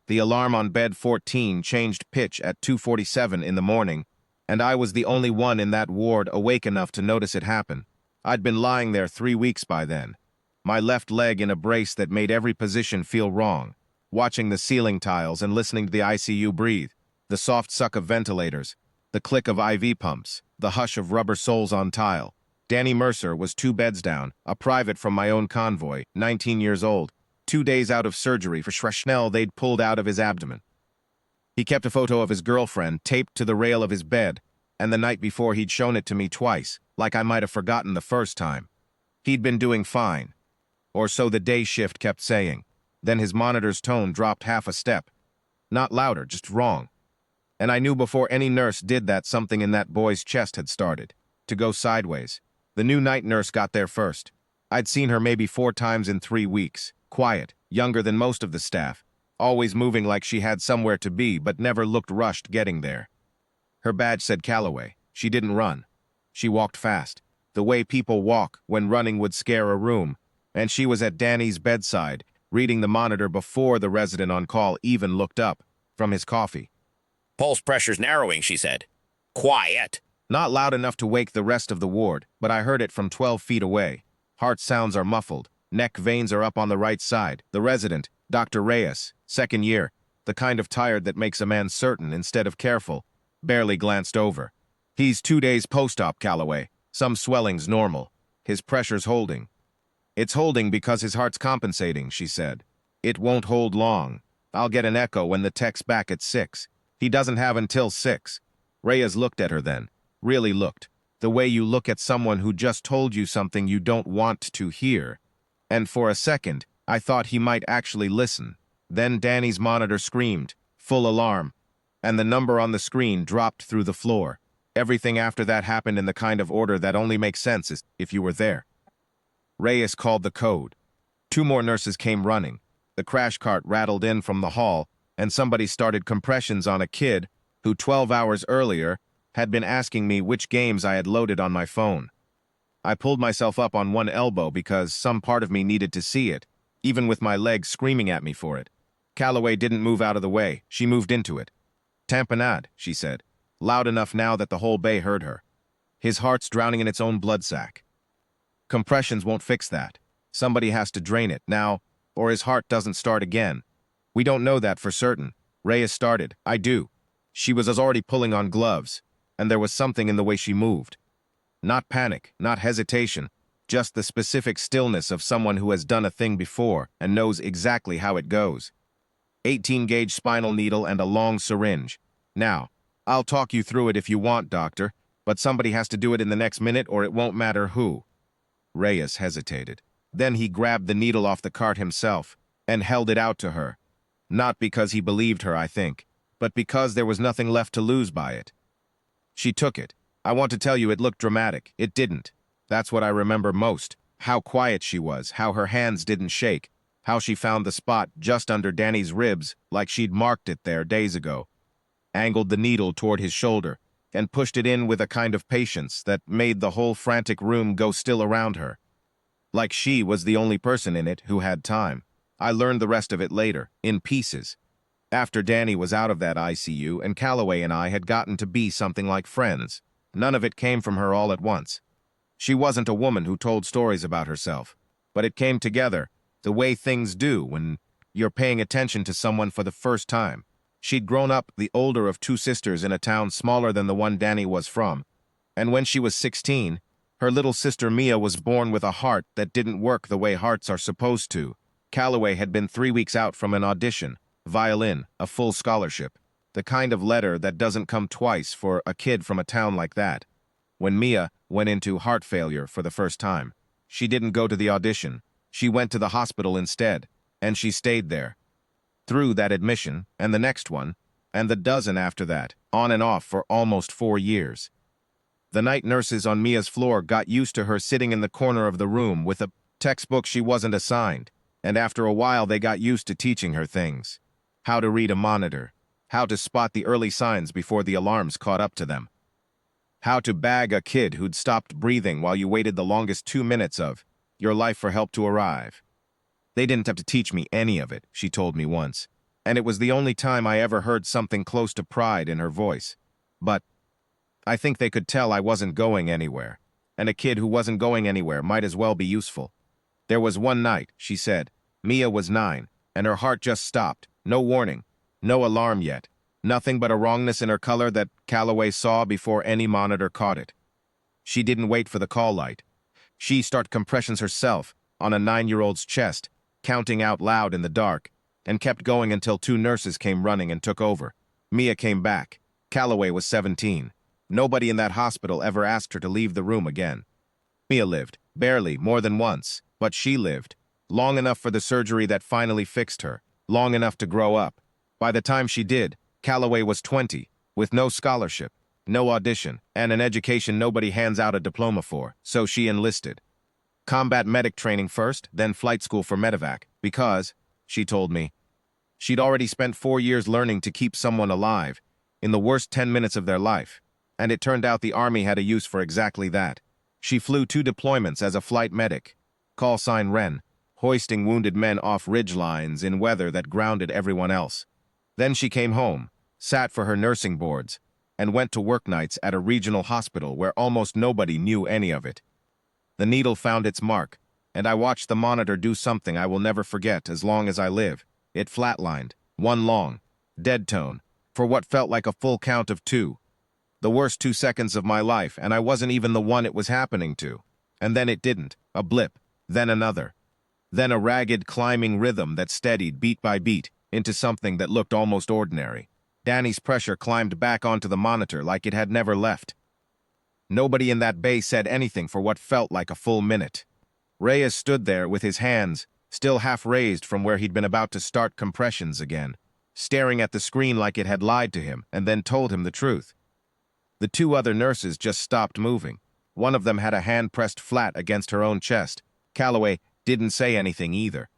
The alarm on bed 14 changed pitch at 2:47 in the morning, and I was the only one in that ward awake enough to notice it happen. I'd been lying there 3 weeks by then, my left leg in a brace that made every position feel wrong, watching the ceiling tiles and listening to the ICU breathe, the soft suck of ventilators, the click of IV pumps, the hush of rubber soles on tile. Danny Mercer was 2 beds down, a private from my own convoy, 19 years old, 2 days out of surgery for Shrapnel they'd pulled out of his abdomen. He kept a photo of his girlfriend taped to the rail of his bed, and the night before he'd shown it to me twice, like I might have forgotten the first time. He'd been doing fine, or so the day shift kept saying. Then his monitor's tone dropped half a step. Not louder, just wrong. And I knew before any nurse did that something in that boy's chest had started to go sideways. The new night nurse got there first. I'd seen her maybe 4 times in 3 weeks. Quiet, younger than most of the staff, always moving like she had somewhere to be but never looked rushed getting there. Her badge said Calloway. She didn't run. She walked fast, the way people walk when running would scare a room, and she was at Danny's bedside, reading the monitor before the resident on call even looked up from his coffee. "Pulse pressure's narrowing," she said. "Quiet." Not loud enough to wake the rest of the ward, but I heard it from 12 feet away. Heart sounds are muffled. Neck veins are up on the right side. The resident, Dr. Reyes, 2nd year, the kind of tired that makes a man certain instead of careful, barely glanced over. "He's 2 days post-op, Calloway. Some swelling's normal. His pressure's holding." "It's holding because his heart's compensating," she said. "It won't hold long. I'll get an echo when the tech's back at 6. He doesn't have until 6. Reyes looked at her then. Really looked. The way you look at someone who just told you something you don't want to hear. And for a second, I thought he might actually listen. Then Danny's monitor screamed, full alarm, and the number on the screen dropped through the floor. Everything after that happened in the kind of order that only makes sense if you were there. Reyes called the code. 2 more nurses came running. The crash cart rattled in from the hall, and somebody started compressions on a kid who 12 hours earlier had been asking me which games I had loaded on my phone. I pulled myself up on one elbow because some part of me needed to see it, even with my legs screaming at me for it. Calloway didn't move out of the way. She moved into it. "Tamponade," she said, loud enough now that the whole bay heard her. "His heart's drowning in its own blood sac. Compressions won't fix that. Somebody has to drain it now, or his heart doesn't start again. We don't know that for certain." Reyes started. "I do." She was already pulling on gloves, and there was something in the way she moved. Not panic, not hesitation, just the specific stillness of someone who has done a thing before and knows exactly how it goes. 18-gauge spinal needle and a long syringe. "Now, I'll talk you through it if you want, doctor, but somebody has to do it in the next minute or it won't matter who." Reyes hesitated. Then he grabbed the needle off the cart himself and held it out to her. Not because he believed her, I think, but because there was nothing left to lose by it. She took it. I want to tell you it looked dramatic. It didn't. That's what I remember most. How quiet she was, how her hands didn't shake, how she found the spot just under Danny's ribs like she'd marked it there days ago, angled the needle toward his shoulder, and pushed it in with a kind of patience that made the whole frantic room go still around her. Like she was the only person in it who had time. I learned the rest of it later, in pieces. After Danny was out of that ICU and Calloway and I had gotten to be something like friends. None of it came from her all at once. She wasn't a woman who told stories about herself, but it came together, the way things do when you're paying attention to someone for the first time. She'd grown up the older of 2 sisters in a town smaller than the one Danny was from, and when she was 16, her little sister Mia was born with a heart that didn't work the way hearts are supposed to. Calloway had been 3 weeks out from an audition, violin, a full scholarship. The kind of letter that doesn't come twice for a kid from a town like that. When Mia went into heart failure for the first time, she didn't go to the audition. She went to the hospital instead, and she stayed there. Through that admission, and the next one, and the dozen after that, on and off for almost 4 years. The night nurses on Mia's floor got used to her sitting in the corner of the room with a textbook she wasn't assigned, and after a while they got used to teaching her things. How to read a monitor. How to spot the early signs before the alarms caught up to them. How to bag a kid who'd stopped breathing while you waited the longest 2 minutes of your life for help to arrive. They didn't have to teach me any of it, she told me once. and it was the only time I ever heard something close to pride in her voice. But I think they could tell I wasn't going anywhere, and a kid who wasn't going anywhere might as well be useful. There was one night, she said. Mia was 9, and her heart just stopped. No warning, no alarm yet. Nothing but a wrongness in her color that Calloway saw before any monitor caught it. She didn't wait for the call light. She started compressions herself on a 9-year-old's chest, counting out loud in the dark, and kept going until 2 nurses came running and took over. Mia came back. Calloway was 17. Nobody in that hospital ever asked her to leave the room again. Mia lived, barely, more than once, but she lived. Long enough for the surgery that finally fixed her, long enough to grow up. By the time she did, Calloway was 20, with no scholarship, no audition, and an education nobody hands out a diploma for, so she enlisted. Combat medic training first, then flight school for medevac, because, she told me, she'd already spent 4 years learning to keep someone alive in the worst 10 minutes of their life, and it turned out the Army had a use for exactly that. She flew 2 deployments as a flight medic, call sign Wren, hoisting wounded men off ridge lines in weather that grounded everyone else. Then she came home, sat for her nursing boards, and went to work nights at a regional hospital where almost nobody knew any of it. The needle found its mark, and I watched the monitor do something I will never forget as long as I live. It flatlined, one long, dead tone, for what felt like a full count of 2. The worst 2 seconds of my life, and I wasn't even the one it was happening to. And then it didn't, a blip, then another. Then a ragged climbing rhythm that steadied beat by beat into something that looked almost ordinary. Danny's pressure climbed back onto the monitor like it had never left. Nobody in that bay said anything for what felt like a full minute. Reyes stood there with his hands still half raised from where he'd been about to start compressions again, staring at the screen like it had lied to him and then told him the truth. The 2 other nurses just stopped moving. One of them had a hand pressed flat against her own chest. Calloway didn't say anything either.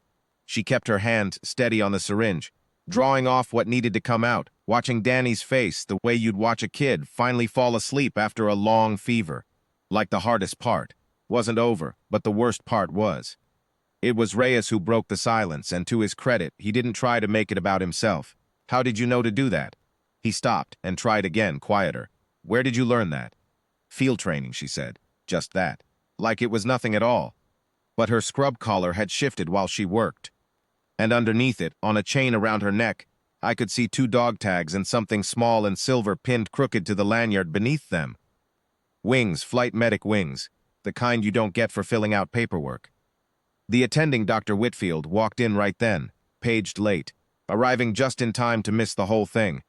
She kept her hand steady on the syringe, drawing off what needed to come out, watching Danny's face the way you'd watch a kid finally fall asleep after a long fever. Like the hardest part wasn't over, but the worst part was. It was Reyes who broke the silence, and to his credit, he didn't try to make it about himself. How did you know to do that? He stopped and tried again, quieter. Where did you learn that? Field training, she said. Just that. Like it was nothing at all. But her scrub collar had shifted while she worked. And underneath it, on a chain around her neck, I could see 2 dog tags and something small and silver pinned crooked to the lanyard beneath them. Wings, flight medic wings, the kind you don't get for filling out paperwork. The attending Dr. Whitfield walked in right then, paged late, arriving just in time to miss the whole thing.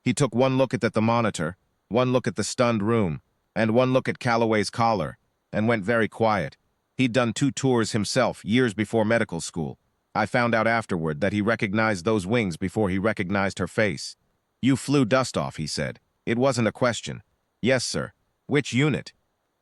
He took one look at the monitor, one look at the stunned room, and one look at Calloway's collar, and went very quiet. He'd done 2 tours himself years before medical school. I found out afterward that he recognized those wings before he recognized her face. You flew dust off, he said. It wasn't a question. Yes, sir. Which unit?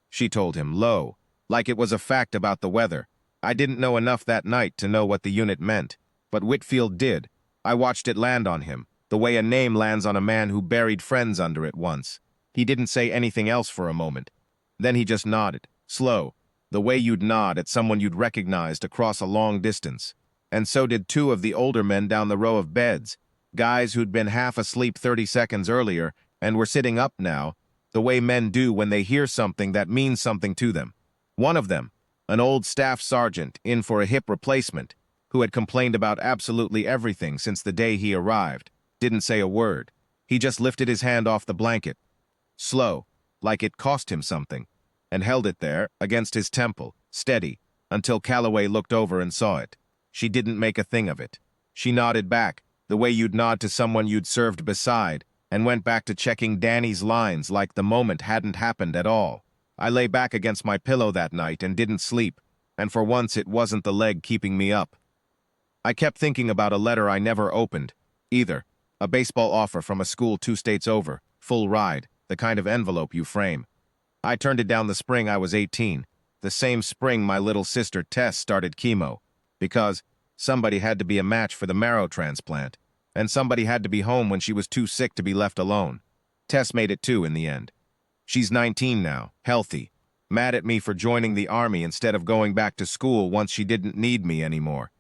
She told him, low, like it was a fact about the weather. I didn't know enough that night to know what the unit meant, but Whitfield did. I watched it land on him, the way a name lands on a man who buried friends under it once. He didn't say anything else for a moment. Then he just nodded, slow, the way you'd nod at someone you'd recognized across a long distance. And so did 2 of the older men down the row of beds, guys who'd been half asleep 30 seconds earlier and were sitting up now, the way men do when they hear something that means something to them. One of them, an old staff sergeant in for a hip replacement, who had complained about absolutely everything since the day he arrived, didn't say a word. He just lifted his hand off the blanket, slow, like it cost him something, and held it there, against his temple, steady, until Calloway looked over and saw it. She didn't make a thing of it. She nodded back, the way you'd nod to someone you'd served beside, and went back to checking Danny's lines like the moment hadn't happened at all. I lay back against my pillow that night and didn't sleep, and for once it wasn't the leg keeping me up. I kept thinking about a letter I never opened, either. A baseball offer from a school 2 states over, full ride, the kind of envelope you frame. I turned it down the spring I was 18, the same spring my little sister Tess started chemo, because somebody had to be a match for the marrow transplant, and somebody had to be home when she was too sick to be left alone. Tess made it too in the end. She's 19 now, healthy, mad at me for joining the Army instead of going back to school once she didn't need me anymore.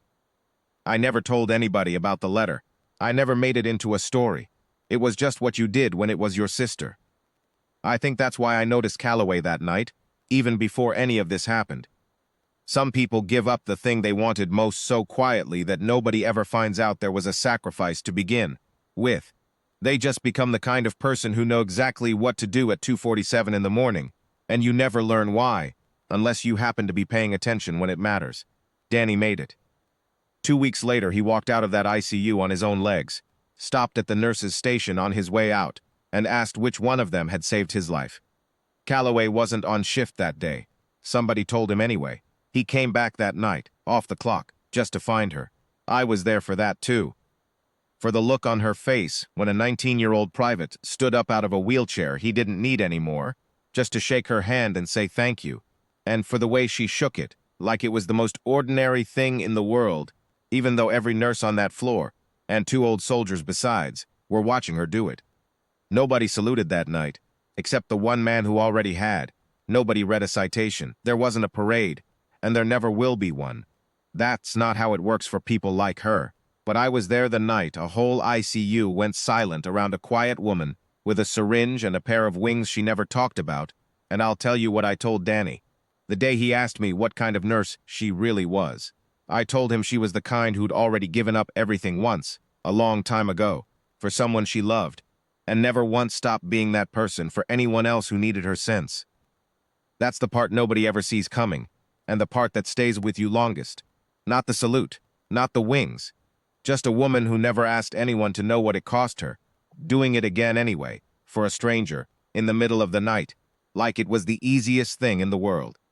I never told anybody about the letter. I never made it into a story. It was just what you did when it was your sister. I think that's why I noticed Calloway that night, even before any of this happened. Some people give up the thing they wanted most so quietly that nobody ever finds out there was a sacrifice to begin with. They just become the kind of person who know exactly what to do at 2:47 in the morning, and you never learn why, unless you happen to be paying attention when it matters. Danny made it. 2 weeks later, he walked out of that ICU on his own legs, stopped at the nurse's station on his way out, and asked which one of them had saved his life. Calloway wasn't on shift that day. Somebody told him anyway. He came back that night, off the clock, just to find her. I was there for that too. For the look on her face when a 19-year-old private stood up out of a wheelchair he didn't need anymore, just to shake her hand and say thank you. And for the way she shook it, like it was the most ordinary thing in the world, even though every nurse on that floor, and 2 old soldiers besides, were watching her do it. Nobody saluted that night, except the one man who already had. Nobody read a citation. There wasn't a parade, and there never will be one. That's not how it works for people like her. But I was there the night a whole ICU went silent around a quiet woman with a syringe and a pair of wings she never talked about, and I'll tell you what I told Danny. The day he asked me what kind of nurse she really was, I told him she was the kind who'd already given up everything once, a long time ago, for someone she loved, and never once stopped being that person for anyone else who needed her since. That's the part nobody ever sees coming, and the part that stays with you longest. Not the salute, not the wings. Just a woman who never asked anyone to know what it cost her, doing it again anyway, for a stranger, in the middle of the night, like it was the easiest thing in the world.